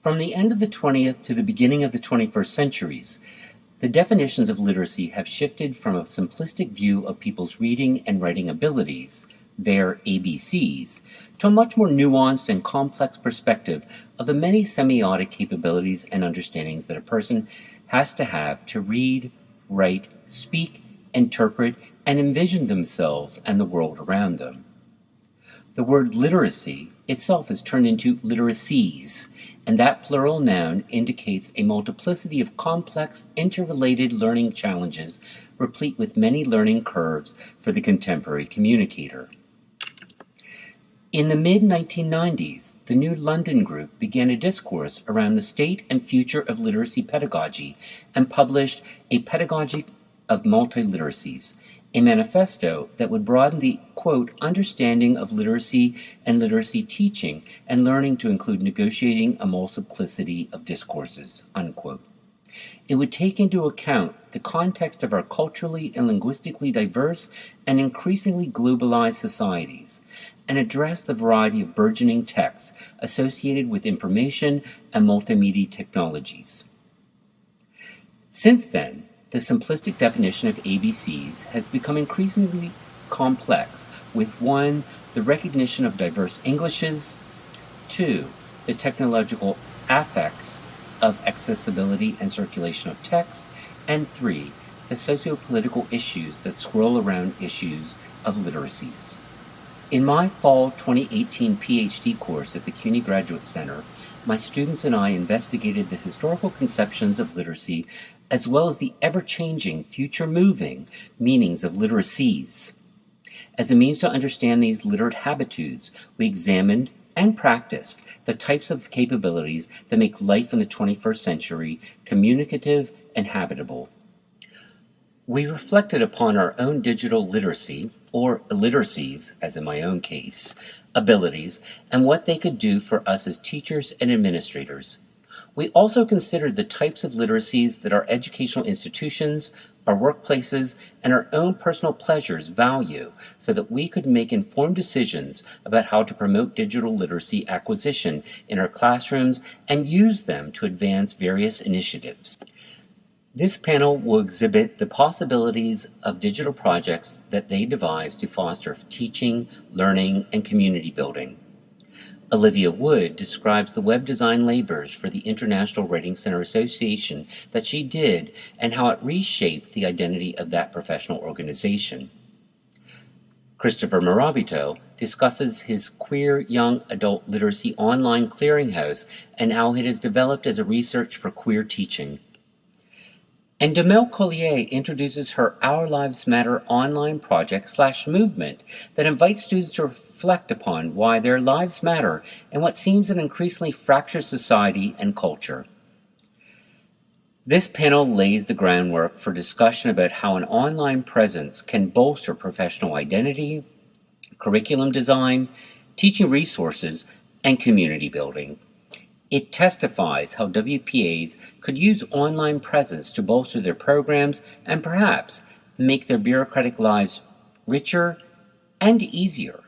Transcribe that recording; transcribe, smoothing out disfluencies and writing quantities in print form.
From the end of the 20th to the beginning of the 21st centuries, the definitions of literacy have shifted from a simplistic view of people's reading and writing abilities, their ABCs, to a much more nuanced and complex perspective of the many semiotic capabilities and understandings that a person has to read, write, speak, interpret, and envision themselves and the world around them. The word literacy itself is turned into literacies, and that plural noun indicates a multiplicity of complex, interrelated learning challenges replete with many learning curves for the contemporary communicator. In the mid-1990s, the New London Group began a discourse around the state and future of literacy pedagogy and published A Pedagogy of Multiliteracies, a manifesto that would broaden the, quote, understanding of literacy and literacy teaching and learning to include negotiating a multiplicity of discourses, unquote. It would take into account the context of our culturally and linguistically diverse and increasingly globalized societies and address the variety of burgeoning texts associated with information and multimedia technologies. Since then, the simplistic definition of ABCs has become increasingly complex with 1. The recognition of diverse Englishes, 2. The technological affects of accessibility and circulation of text, and 3. The socio-political issues that swirl around issues of literacies. In my fall 2018 PhD course at the CUNY Graduate Center, my students and I investigated the historical conceptions of literacy as well as the ever-changing, future-moving meanings of literacies. As a means to understand these literate habitudes, we examined and practiced the types of capabilities that make life in the 21st century communicative and habitable. We reflected upon our own digital literacy, or illiteracies, as in my own case, abilities, and what they could do for us as teachers and administrators. We also considered the types of literacies that our educational institutions, our workplaces, and our own personal pleasures value so that we could make informed decisions about how to promote digital literacy acquisition in our classrooms and use them to advance various initiatives. This panel will exhibit the possibilities of digital projects that they devised to foster teaching, learning, and community building. Olivia Wood describes the web design labors for the International Writing Center Association that she did and how it reshaped the identity of that professional organization. Christopher Morabito discusses his queer young adult literacy online clearinghouse and how it has developed as a research for queer teaching. And Demel Collier introduces her Our Lives Matter online project/movement that invites students to reflect upon why their lives matter in what seems an increasingly fractured society and culture. This panel lays the groundwork for discussion about how an online presence can bolster professional identity, curriculum design, teaching resources, and community building. It testifies how WPAs could use online presence to bolster their programs and perhaps make their bureaucratic lives richer and easier.